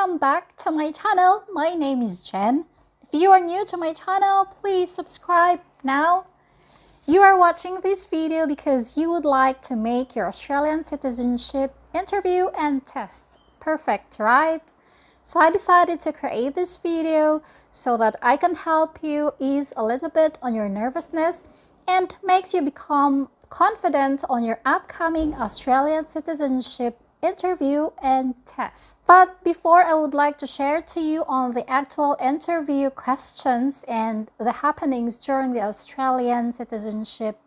welcome back to my channel. My name is Jen. If you are new to my channel, please subscribe now. You are watching this video because you would like to make your Australian citizenship interview and test perfect, right? So I decided to create this video so that I can help you ease a little bit on your nervousness and makes you become confident on your upcoming Australian citizenship interview and test. But before, I would like to share to you on the actual interview questions and the happenings during the Australian citizenship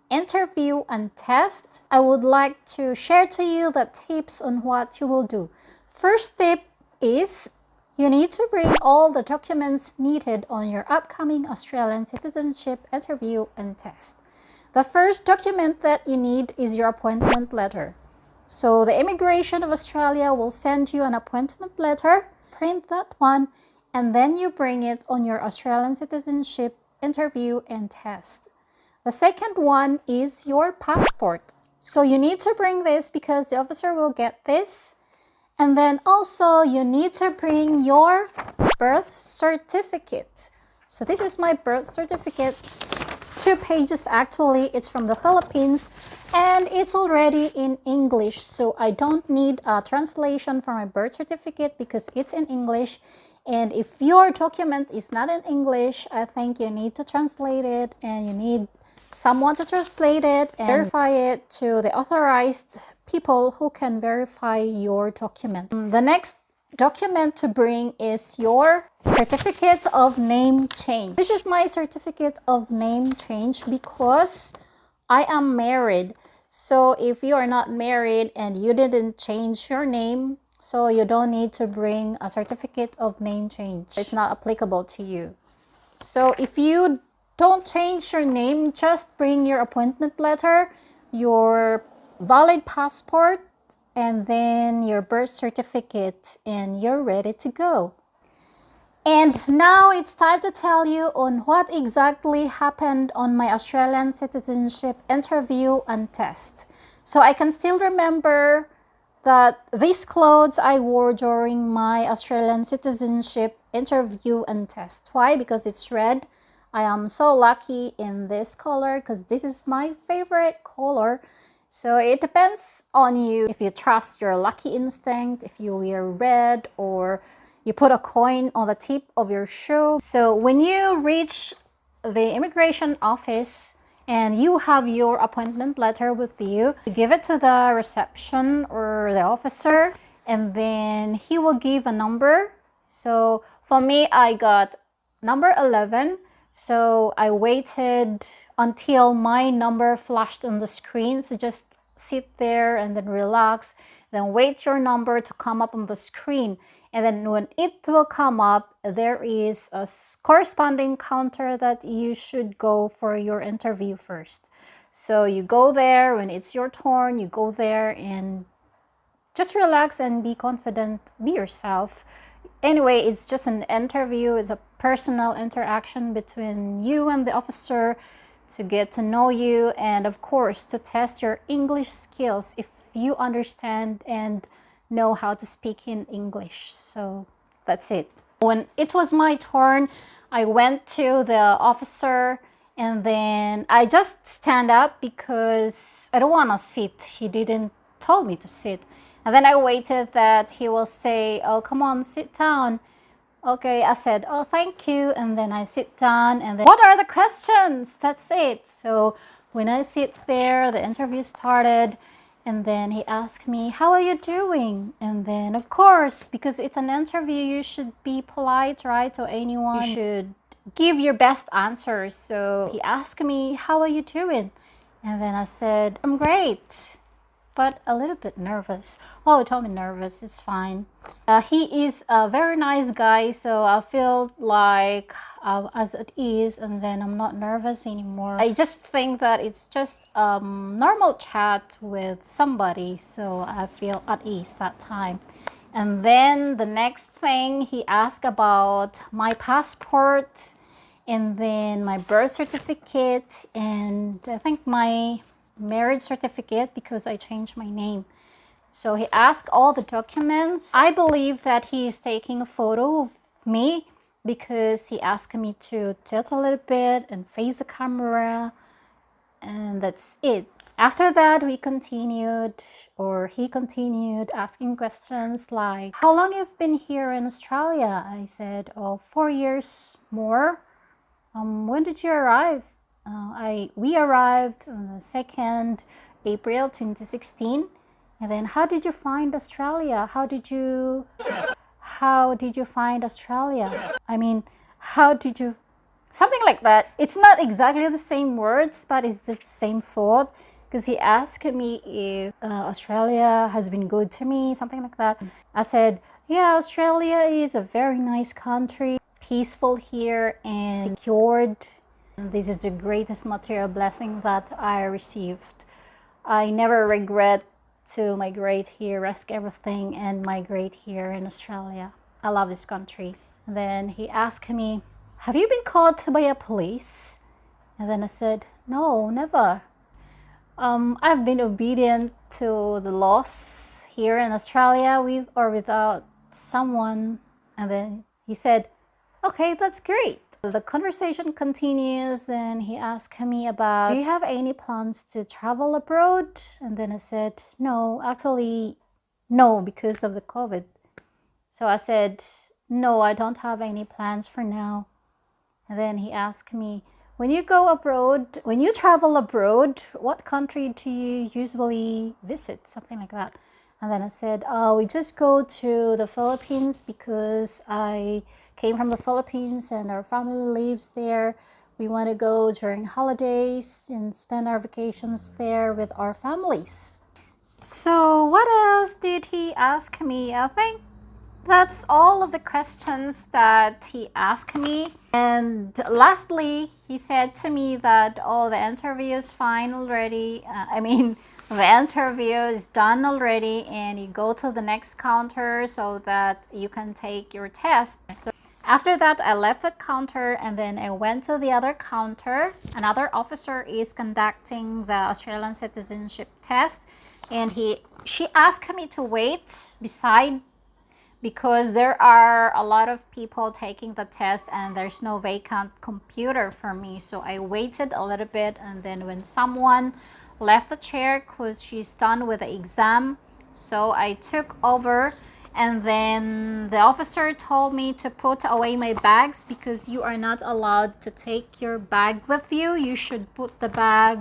interview and test. I would like to share to you the tips on what you will do. First tip is you need to bring all the documents needed on your upcoming Australian citizenship interview and test. The first document that you need is your appointment letter. So the Immigration of Australia will send you an appointment letter, print that one, and then you bring it on your Australian citizenship interview and test. The second one is your passport. So you need to bring this because the officer will get this. And then also you need to bring your birth certificate. So this is my birth certificate. 2 pages actually. It's from the Philippines and it's already in English, so I don't need a translation for my birth certificate because it's in English. And if your document is not in English, I think you need to translate it, and you need someone to translate it and verify it to the authorized people who can verify your document. The next document to bring is your certificate of name change. This is my certificate of name change because I am married. So if you are not married and you didn't change your name, so you don't need to bring a certificate of name change. It's not applicable to you. So if you don't change your name, just bring your appointment letter, your valid passport, and then your birth certificate, and you're ready to go. And now it's time to tell you on what exactly happened on my Australian citizenship interview and test. So I can still remember that these clothes I wore during my Australian citizenship interview and test. Why? Because it's red. I am so lucky in this color because this is my favorite color. So it depends on you if you trust your lucky instinct, if you wear red or you put a coin on the tip of your shoe. So when you reach the immigration office and you have your appointment letter with you, you give it to the reception or the officer, and then he will give a number. So for me, I got number 11. So I waited until my number flashed on the screen. So just sit there and then relax, then wait your number to come up on the screen. And then when it will come up, there is a corresponding counter that you should go for your interview first. So you go there when it's your turn, you go there and just relax and be confident, be yourself. Anyway, it's just an interview, it's a personal interaction between you and the officer to get to know you, and of course to test your English skills if you understand and know how to speak in English. So that's it. When it was my turn, I went to the officer and then I just stand up because I don't want to sit. He didn't tell me to sit. And then I waited that he will say, "Oh, come on, sit down." Okay, I said, "Oh, thank you." And then I sit down and then, "What are the questions?" That's it. So when I sit there, the interview started. And then he asked me, "How are you doing?" And then, of course, because it's an interview, you should be polite, right, to anyone. You should give your best answers. So he asked me, "How are you doing?" And then I said, "I'm great, but a little bit nervous." Oh, he told me nervous, it's fine. He is a very nice guy, so I feel like as it is, and then I'm not nervous anymore. I just think that it's just normal chat with somebody, so I feel at ease that time. And then the next thing, he asked about my passport, and then my birth certificate, and I think my marriage certificate because I changed my name. So he asked all the documents. I believe that he is taking a photo of me because he asked me to tilt a little bit and face the camera, and that's it. After that, he continued asking questions like, how long you've been here in Australia? I said, oh, 4 years more. When did you arrive? We arrived on the 2nd April 2016. And then, how did you find Australia? How did you find Australia? I mean, how did you, something like that. It's not exactly the same words, but it's just the same thought, because he asked me if Australia has been good to me, something like that. I said, yeah, Australia is a very nice country, peaceful here and secured. This is the greatest material blessing that I received. I never regret to migrate here, risk everything, and migrate here in Australia. I love this country. And then he asked me, have you been caught by a police? And then I said, no, never. I've been obedient to the laws here in Australia, with or without someone. And then he said, okay, that's great. The conversation continues, and he asked me about, do you have any plans to travel abroad? And then I said, no, actually, no, because of the COVID. So I said, no, I don't have any plans for now. And then he asked me, when you travel abroad, what country do you usually visit? Something like that. And then I said, oh, we just go to the Philippines because I came from the Philippines and our family lives there. We want to go during holidays and spend our vacations there with our families. So what else did he ask me? I think that's all of the questions that he asked me. And lastly, he said to me that, oh, the interview is fine already. The interview is done already, and you go to the next counter so that you can take your test. So after that, I left the counter and then I went to the other counter. Another officer is conducting the Australian citizenship test, and she asked me to wait beside, because there are a lot of people taking the test and there's no vacant computer for me. So I waited a little bit, and then when someone left the chair because she's done with the exam, so I took over. And then the officer told me to put away my bags because you are not allowed to take your bag with you. You should put the bag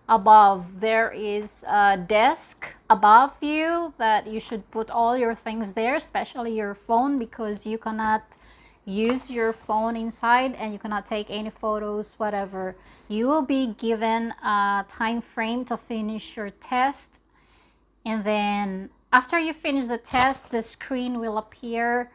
above. There is a desk above you that you should put all your things there, especially your phone, because you cannot use your phone inside and you cannot take any photos, whatever. You will be given a time frame to finish your test, and then after you finish the test, the screen will appear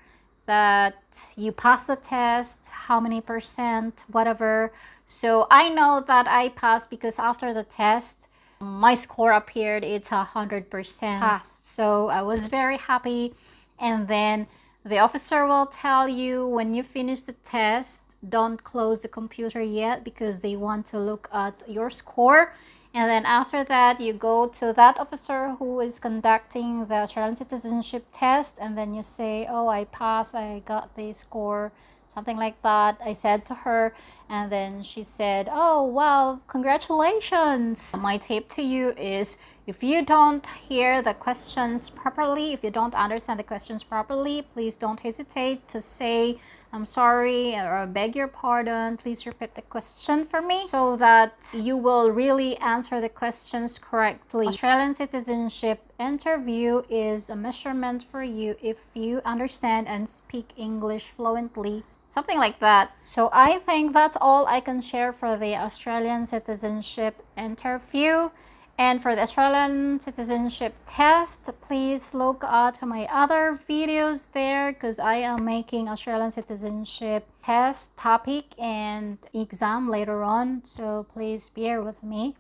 that you passed the test, how many percent, whatever. So I know that I passed because after the test, my score appeared, it's 100% passed. So I was very happy. And then the officer will tell you when you finish the test, don't close the computer yet because they want to look at your score. And then after that, you go to that officer who is conducting the Australian citizenship test, and then you say, oh, I passed, I got the score, something like that. I said to her, and then she said, oh, wow, congratulations. My tip to you is, if you don't hear the questions properly, if you don't understand the questions properly, please don't hesitate to say, I'm sorry, or I beg your pardon, please repeat the question for me, so that you will really answer the questions correctly. Australian Citizenship Interview is a measurement for you if you understand and speak English fluently. Something like that. So I think that's all I can share for the Australian Citizenship Interview. And for the Australian Citizenship Test, please look at my other videos there, because I am making Australian Citizenship Test topic and exam later on. So please bear with me.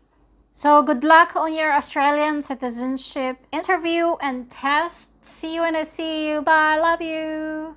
So good luck on your Australian Citizenship Interview and test. See you when I see you. Bye. Love you.